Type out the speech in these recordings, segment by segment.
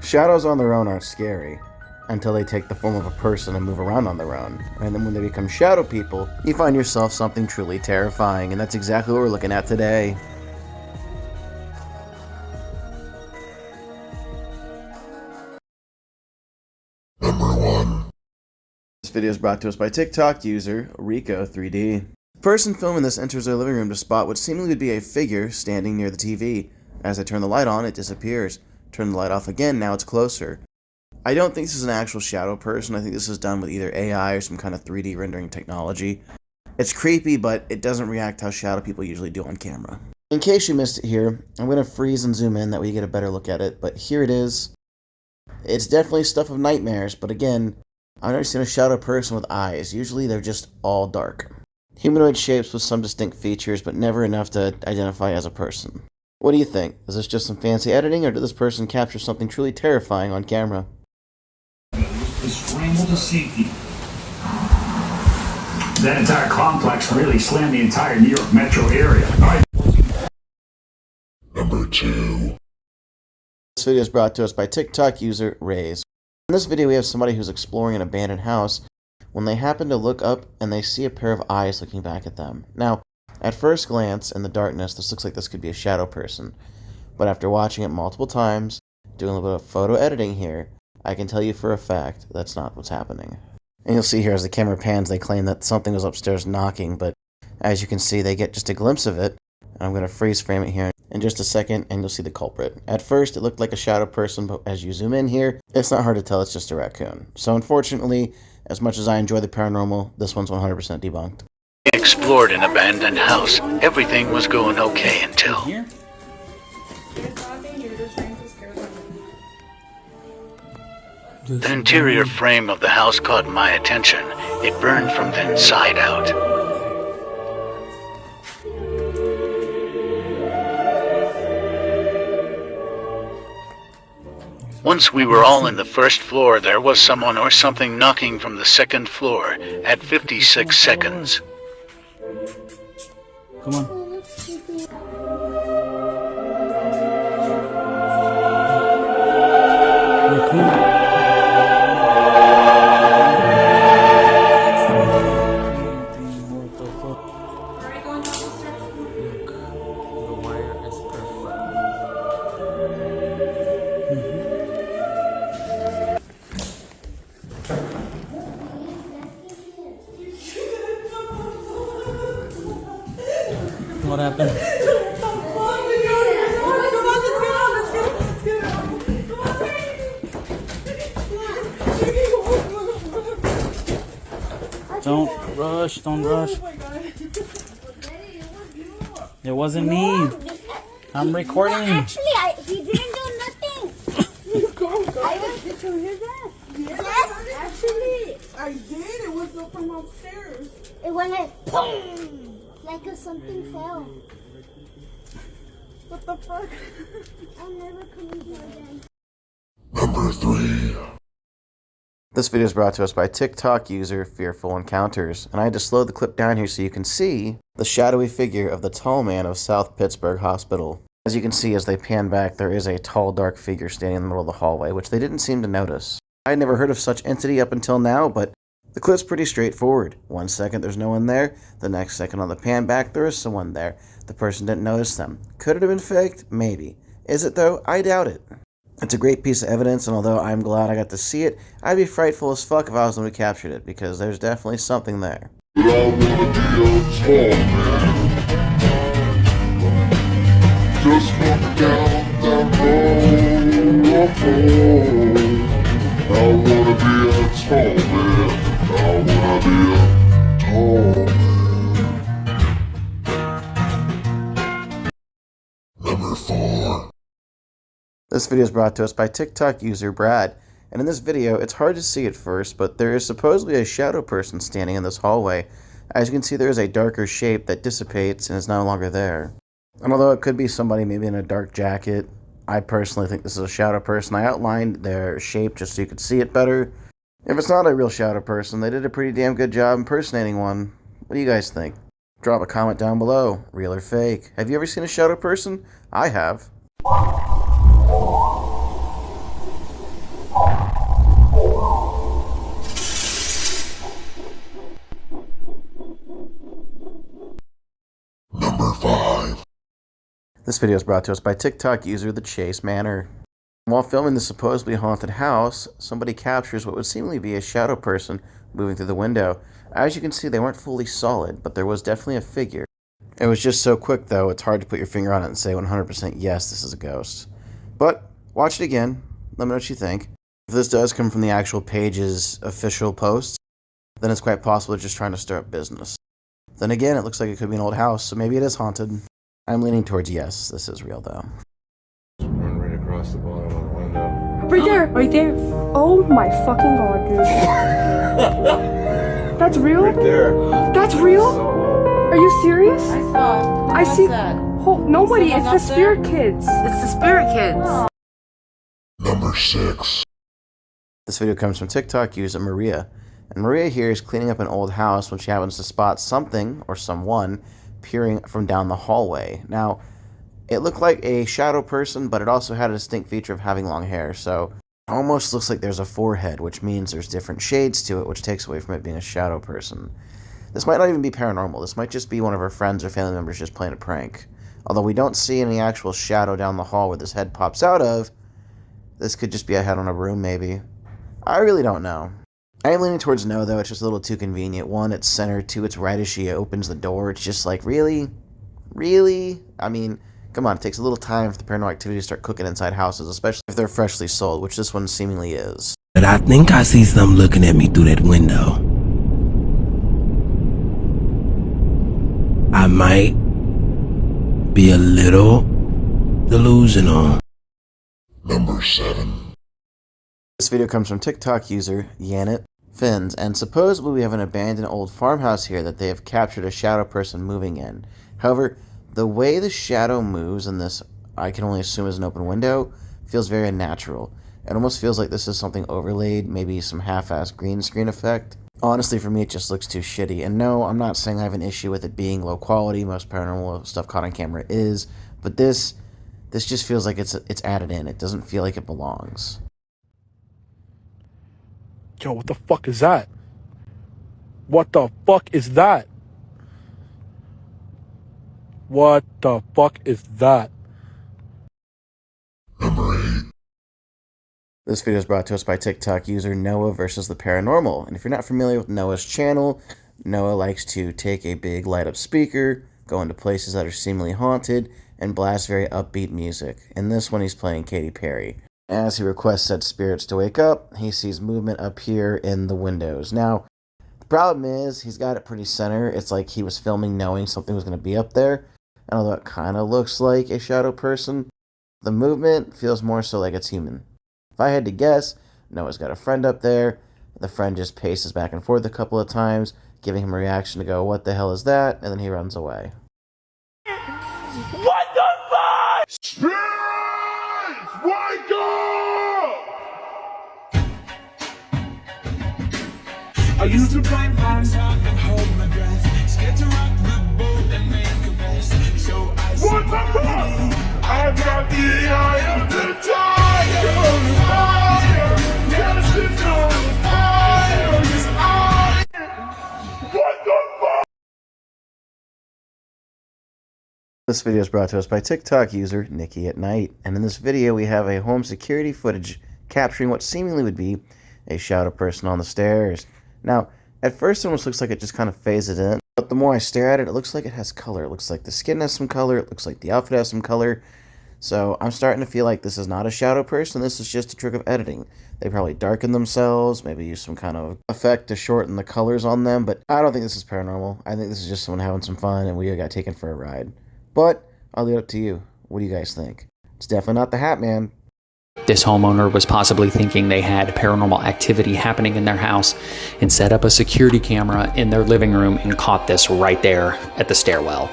Shadows on their own aren't scary until they take the form of a person and move around on their own. And then when they become shadow people, you find yourself something truly terrifying, and that's exactly what we're looking at today. Number 1. This video is brought to us by TikTok user Rico3D. The person filming this enters their living room to spot what seemingly would be a figure standing near the TV. As they turn the light on, it disappears. Turn the light off again, now it's closer. I don't think this is an actual shadow person. I think this is done with either AI or some kind of 3D rendering technology. It's creepy, but it doesn't react how shadow people usually do on camera. In case you missed it here, I'm going to freeze and zoom in, that way you get a better look at it, but here it is. It's definitely stuff of nightmares, but again, I've never seen a shadow person with eyes. Usually they're just all dark. Humanoid shapes with some distinct features, but never enough to identify as a person. What do you think? Is this just some fancy editing, or did this person capture something truly terrifying on camera? Scramble to safety. That entire complex really slammed the entire New York metro area. Number 2. This video is brought to us by TikTok user Rays. In this video we have somebody who's exploring an abandoned house when they happen to look up and they see a pair of eyes looking back at them. Now, at first glance, in the darkness, this looks like this could be a shadow person. But after watching it multiple times, doing a little bit of photo editing here, I can tell you for a fact that's not what's happening. And you'll see here as the camera pans, they claim that something was upstairs knocking, but as you can see, they get just a glimpse of it. And I'm going to freeze frame it here in just a second, and you'll see the culprit. At first, it looked like a shadow person, but as you zoom in here, it's not hard to tell it's just a raccoon. So unfortunately, as much as I enjoy the paranormal, this one's 100% debunked. We explored an abandoned house. Everything was going okay until... The interior frame of the house caught my attention. It burned from the inside out. Once we were all in the first floor, there was someone or something knocking from the second floor at 56 seconds. Come on. What happened? Don't rush, don't rush. It wasn't me. I'm recording. Actually, he didn't do nothing. Did you hear that? Yes, actually. I did. It was from upstairs. It went like boom. Like something fell. What the fuck? I'm never coming here again. Number 3. This video is brought to us by TikTok user Fearful Encounters, and I had to slow the clip down here so you can see the shadowy figure of the tall man of South Pittsburgh Hospital. As you can see, as they pan back, there is a tall, dark figure standing in the middle of the hallway, which they didn't seem to notice. I had never heard of such entity up until now, but the clip's pretty straightforward. 1 second there's no one there, the next second on the pan back there is someone there. The person didn't notice them. Could it have been faked? Maybe. Is it though? I doubt it. It's a great piece of evidence, and although I'm glad I got to see it, I'd be frightful as fuck if I was the one who captured it, because there's definitely something there. But I wanna be a tall man. Just walk down that road. I wanna be a tall man. I wanna be a tall man. Number 4. This video is brought to us by TikTok user Brad, and in this video, it's hard to see at first, but there is supposedly a shadow person standing in this hallway. As you can see, there is a darker shape that dissipates and is no longer there. And although it could be somebody maybe in a dark jacket, I personally think this is a shadow person. I outlined their shape just so you could see it better, If it's not a real shadow person, they did a pretty damn good job impersonating one. What do you guys think? Drop a comment down below. Real or fake? Have you ever seen a shadow person? I have. Number 5. This video is brought to us by TikTok user The Chase Manor. While filming the supposedly haunted house, somebody captures what would seemingly be a shadow person moving through the window. As you can see, they weren't fully solid, but there was definitely a figure. It was just so quick, though, it's hard to put your finger on it and say 100% yes, this is a ghost. But watch it again. Let me know what you think. If this does come from the actual page's official posts, then it's quite possible they're just trying to stir up business. Then again, it looks like it could be an old house, so maybe it is haunted. I'm leaning towards yes, this is real, though. One right across the bottom of the window. Right there. Right there. Oh my fucking god, dude. That's real? Right there. That's real? Are you serious? I saw. I see. That. Oh, nobody. Someone It's the up there? spirit kids. It's the spirit kids. Number 6. This video comes from TikTok user Maria. And Maria here is cleaning up an old house when she happens to spot something, or someone, peering from down the hallway. Now, it looked like a shadow person, but it also had a distinct feature of having long hair, so it almost looks like there's a forehead, which means there's different shades to it, which takes away from it being a shadow person. This might not even be paranormal. This might just be one of her friends or family members just playing a prank. Although we don't see any actual shadow down the hall where this head pops out of, this could just be a head on a broom, maybe. I really don't know. I am leaning towards no, though. It's just a little too convenient. One, it's centered. Two, it's right as she opens the door. It's just like, really? Really? I mean, come on. It takes a little time for the paranormal activity to start cooking inside houses, especially if they're freshly sold, which this one seemingly is. But I think I see something looking at me through that window. I might be a little delusional. Number 7. This video comes from TikTok user Yanit Fins, and supposedly we have an abandoned old farmhouse here that they have captured a shadow person moving in. However, the way the shadow moves in this, I can only assume is an open window, feels very unnatural. It almost feels like this is something overlaid, maybe some half-assed green screen effect. Honestly, for me, it just looks too shitty. And no, I'm not saying I have an issue with it being low quality. Most paranormal stuff caught on camera is, but this just feels like it's added in. It doesn't feel like it belongs. Yo, what the fuck is that? What the fuck is that? What the fuck is that? Number 8. This video is brought to us by TikTok user Noah versus the Paranormal. And if you're not familiar with Noah's channel, Noah likes to take a big light-up speaker, go into places that are seemingly haunted, and blast very upbeat music. In this one, he's playing Katy Perry. As he requests said spirits to wake up, he sees movement up here in the windows. Now, the problem is, he's got it pretty center. It's like he was filming knowing something was going to be up there. And although it kind of looks like a shadow person, the movement feels more so like it's human. If I had to guess, Noah's got a friend up there. The friend just paces back and forth a couple of times, giving him a reaction to go, what the hell is that? And then he runs away. What the fuck? Spirits! Wake up! I used to climb hands and hold my breath, scared to rock the boat and make a mess. So I What the fuck? I've got the eye of the tiger on fire. Yes, it's on fire. It's on. What the fuck? This video is brought to us by TikTok user Nikki at Night, and in this video we have a home security footage capturing what seemingly would be a shadow person on the stairs. Now, at first it almost looks like it just kind of phases in, but the more I stare at it, it looks like it has color. It looks like the skin has some color, it looks like the outfit has some color, so I'm starting to feel like this is not a shadow person, this is just a trick of editing. They probably darken themselves, maybe use some kind of effect to shorten the colors on them, but I don't think this is paranormal. I think this is just someone having some fun and we got taken for a ride. But I'll leave it up to you. What do you guys think? It's definitely not the Hat Man. This homeowner was possibly thinking they had paranormal activity happening in their house and set up a security camera in their living room and caught this right there at the stairwell.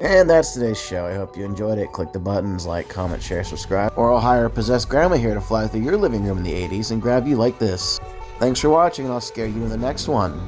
And that's today's show. I hope you enjoyed it. Click the buttons like, comment, share, subscribe, or I'll hire a possessed grandma here to fly through your living room in the 80s and grab you like this. Thanks for watching, and I'll scare you in the next one.